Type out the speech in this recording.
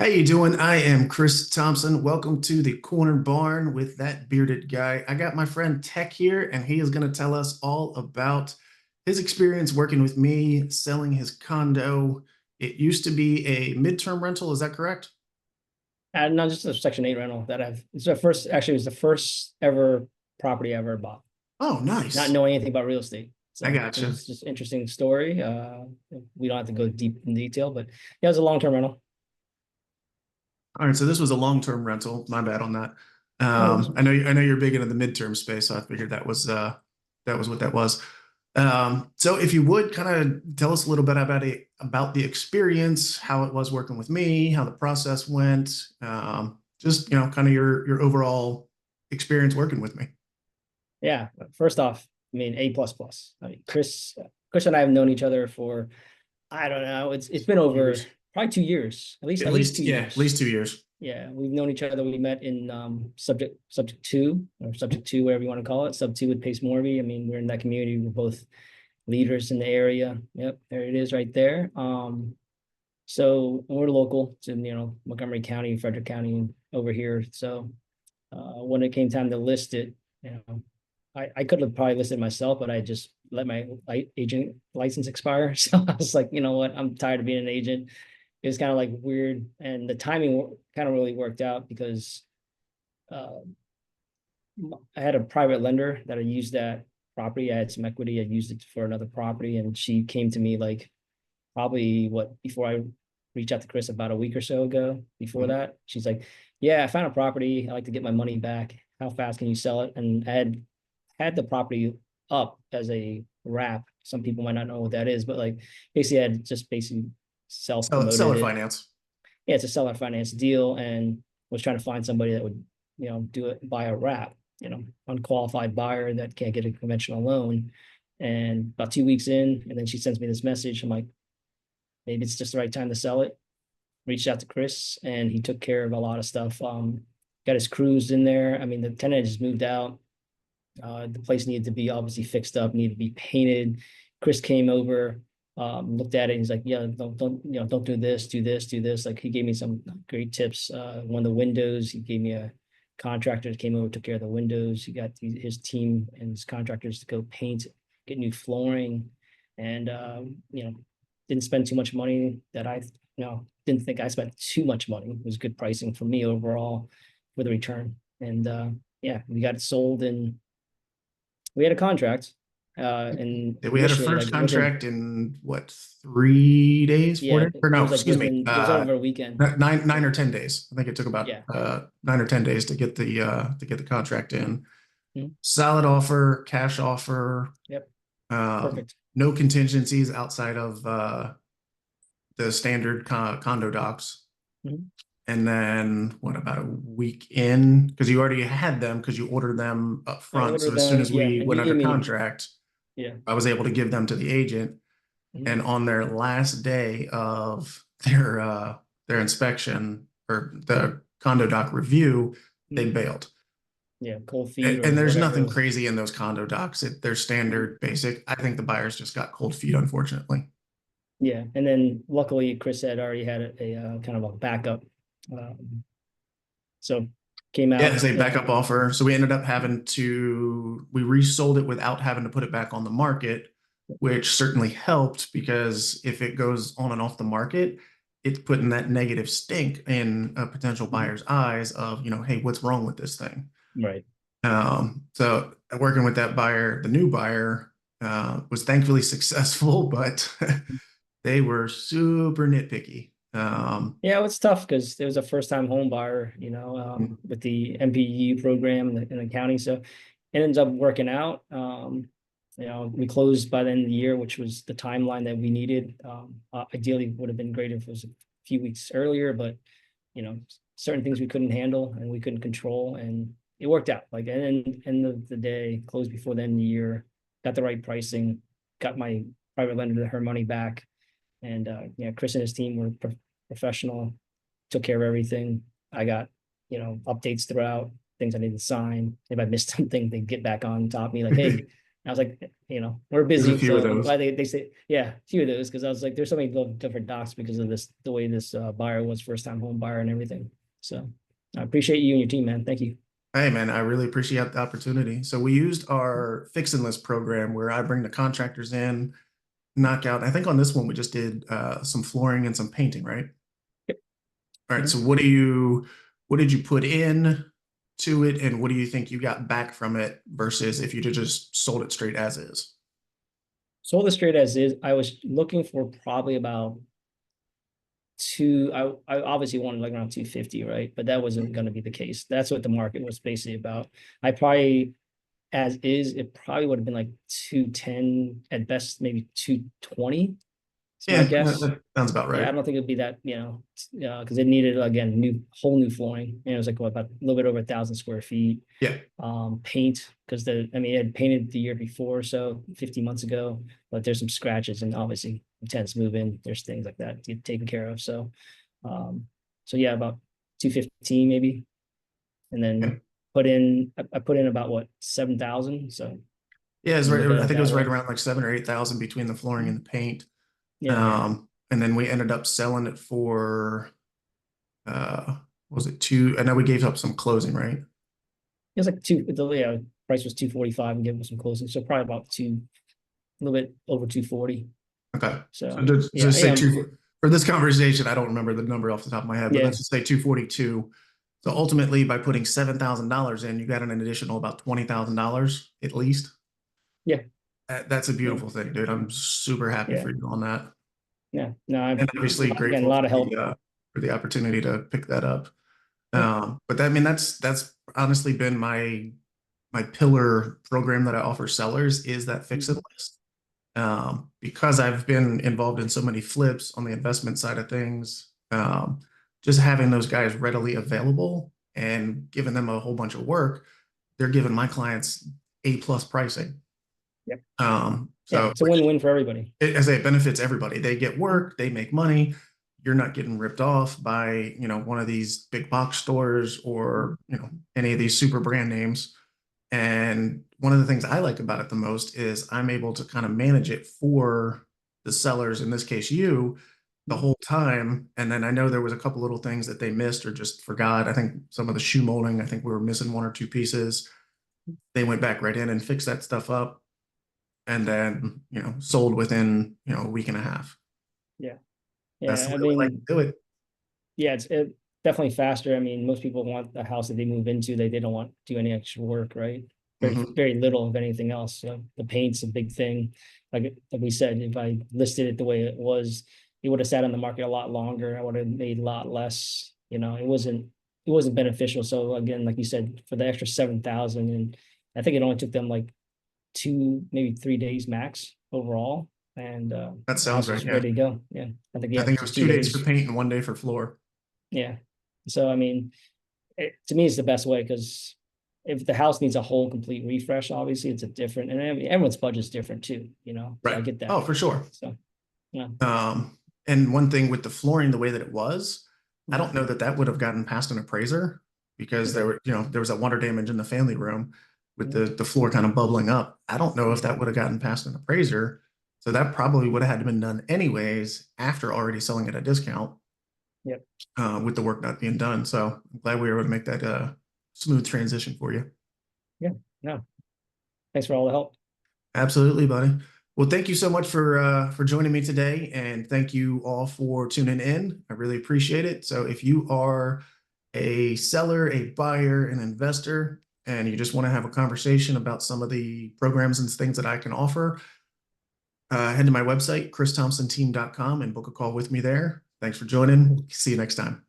How you doing? I am Chris Thompson. Welcome to the Corner Barn with that bearded guy. I got my friend Tech here, and he is going to tell us all about his experience working with me, selling his condo. It used to be a midterm rental, is that correct? And not just a Section 8 rental that it's the first, actually, it was the first ever property I ever bought, Oh, not nice. knowing anything about real estate. I So it gotcha. was just interesting story. We don't have to go deep in detail, but yeah, it was a long-term rental. All right, so this was a long-term rental. My bad on that. No worries. I know you're big into the midterm space, so I figured that was what that was. So if you would kind of tell us a little bit about the experience, how it was working with me, how the process went, just kind of your overall experience working with me. Yeah, first off, I mean, A plus plus. I mean, Chris and I have known each other for, I don't know, it's been over Years, probably 2 years, at least two at years. least 2 years. Yeah, we've known each other. We met in subject two or subject two, whatever you want to call it, sub two with Pace Morby. I mean, we're in that community. We're both leaders in the area. Yep, there it is right there. So we're local to Montgomery County, Frederick County over here. So when it came time to list it, you know, I could have probably listed myself, but I just let my agent license expire. So I was like, you know what, I'm tired of being an agent. It was kind of like weird, and the timing kind of really worked out because uh, I had a private lender that I used that property. I had some equity. I used it for another property, and she came to me like probably what before I reached out to Chris about a week or so ago. Before Mhm. that, she's like, "Yeah, I found a property. I like to get my money back. How fast can you sell it?" And I had the property up as a wrap. Some people might not know what that is, but like basically, I had just basically self promoted Seller it. finance. Yeah, it's a seller finance deal, and was trying to find somebody that would do it by a wrap, unqualified buyer that can't get a conventional loan. And about 2 weeks in, and then she sends me this message. I'm like, maybe it's just the right time to sell it. Reached out to Chris, and he took care of a lot of stuff. Got his crews in there. I mean, the tenant just moved out. The place needed to be obviously fixed up, needed to be painted. Chris came over, looked at it. And he's like, "Yeah, don't do this, do this, do this." Like he gave me some great tips. One of the windows, he gave me a contractor that came over, took care of the windows. He got his team and his contractors to go paint, get new flooring, and didn't spend too much money. That I didn't think I spent too much money. It was good pricing for me overall for the return. And yeah, we got it sold in we had a contract, and We had our initially, first like within, contract in what, 3 days, four yeah, days? Or it no, was like excuse me, it was over a weekend. nine Yeah, or 10 days. I think it took about yeah, 9 or 10 days to get the contract in. mhm, Solid offer, cash offer, yep, um, perfect. no contingencies outside of the standard condo docs. Mhm. And then what about a week in? Because you already had them because you ordered them up I front. So ordered as soon them, as yeah, we and went he under gave me, contract, yeah, I was able to give them to the agent. mhm, And on their last day of their inspection or the condo doc review, they mhm, bailed. yeah, cold feet And or there's nothing whatever. crazy in those condo docs. They're standard, basic. I think the buyers just got cold feet, unfortunately. Yeah, and then luckily Chris had already had kind of a backup, so came Yeah, out, it's a backup offer. So we ended up having to, we resold it without having to put it back on the market, which certainly helped because if it goes on and off the market, it's putting that negative stink in a potential mhm, buyer's eyes of, hey, what's wrong with this thing? right. So working with that buyer, the new buyer, was thankfully successful, but they were super nitpicky. Yeah, it's tough because there was a first time home buyer, with the MPU program in the county. So it ends up working out. We closed by the end of the year, which was the timeline that we needed. Ideally, would have been great if it was a few weeks earlier, but you know, certain things we couldn't handle and we couldn't control, and it worked out. Like, and end of the day, closed before the end of the year, got the right pricing, got my private lender her money back, and yeah, Chris and his team were professional, took care of everything. I got updates throughout, things I needed to sign. If I missed something, they get back on top of me like, hey, I was like, we're There's a busy, few of so I'm those. glad they say, yeah, a few of those, because I was like, there's so many different docs because of this, the way this buyer was, first time home buyer and everything. So I appreciate you and your team, man. Thank you. Hey man, I really appreciate the opportunity. So we used our fix and list program where I bring the contractors in, knock out. I think on this one we just did some flooring and some painting, right? Yep. All right. So Mhm. what did you put in to it, and what do you think you got back from it versus if you'd have just sold it straight as is? Sold it straight as is. I was looking for probably about I obviously wanted like around 250, right? But that wasn't going to be the case. That's what the market was basically about. I probably, as is, it probably would have been like 210 at best, maybe 220. It's my Yeah, that, guess. that sounds about Yeah, right. I don't think it'd be that, because it needed, again, whole new flooring. And it was like what, about a little bit over 1,000 square feet. Yeah. Paint, because it had painted the year before, so 15 months ago, but there's some scratches, and obviously tenants move in, there's things like that to get taken care of. Um, so yeah, about 215 maybe. And Yeah. then I put in about what, 7,000. So Yeah, it's you right. look at I it think it that was right way. around like 7 or 8 thousand between the flooring and the paint. Yeah. And then we ended up selling it for what was it two? I know we gave up some closing, right? It was like price was 245 and give them some closing. So probably about a little bit over 240. Okay. So So just say yeah. two for this conversation. I don't remember the number off the top of my head, but Yeah. let's just say 242. So ultimately, by putting $7,000 in, you got an additional about $20,000 at least. Yeah. That's a Yeah. beautiful thing, dude. I'm super happy Yeah. for you on that, Yeah. No, and obviously again, a grateful lot of help. for the opportunity to pick that up. Yep. But that, I mean, that's honestly been my pillar program that I offer sellers is that fix it Mhm. list. Because I've been involved in so many flips on the investment side of things, just having those guys readily available and giving them a whole bunch of work, they're giving my clients A+ pricing. Yep. Yeah. So It's a win-win for everybody. as I say, it benefits everybody. They get work, they make money. You're not getting ripped off by, one of these big box stores or, any of these super brand names. And one of the things I like about it the most is I'm able to kind of manage it for the sellers, in this case, you, the whole time. And then I know there was a couple little things that they missed or just forgot. I think some of the shoe molding, I think we were missing one or two pieces. They went back right in and fixed that stuff up and then, sold within, a week and a half. Yeah. That's the Yeah. way I we like mean, to do it. yeah, it's definitely faster. I mean, most people want the house that they move into. They don't want to do any extra work, right? Very, Mhm. very little of anything else. So the paint's a big thing. Like we said, if I listed it the way it was, it would have sat on the market a lot longer. I would have made a lot less. It wasn't beneficial. So again, like you said, for the extra 7,000, and I think it only took them like 2, maybe 3 days max overall. And That the sounds house right. was Yeah. ready to go. Yeah. I think, I yeah, think it was just two 2 days for days. paint and 1 day for floor. Yeah. So I mean, to me, it's the best way, because if the house needs a whole complete refresh, obviously it's a different, and I mean, everyone's budget's different too, so I Right. get Oh, that. for sure. So yeah. And one thing with the flooring, the way that it was, I Mhm. don't know that that would have gotten past an appraiser because Okay. there was that water damage in the family room with Mhm. the floor kind of bubbling up. I don't know if Mhm. that would have gotten past an appraiser. So that probably would have had to been done anyways after already selling at a discount Yep. with the work not being done. So I'm glad we were able to make that smooth transition for you. Yeah. No. Thanks for all the help. Absolutely, buddy. Well, thank you so much for joining me today, and thank you all for tuning in. I really appreciate it. So, if you are a seller, a buyer, an investor, and you just want to have a conversation about some of the programs and things that I can offer, head to my website, christhompsonteam.com, and book a call with me there. Thanks for joining. See you next time.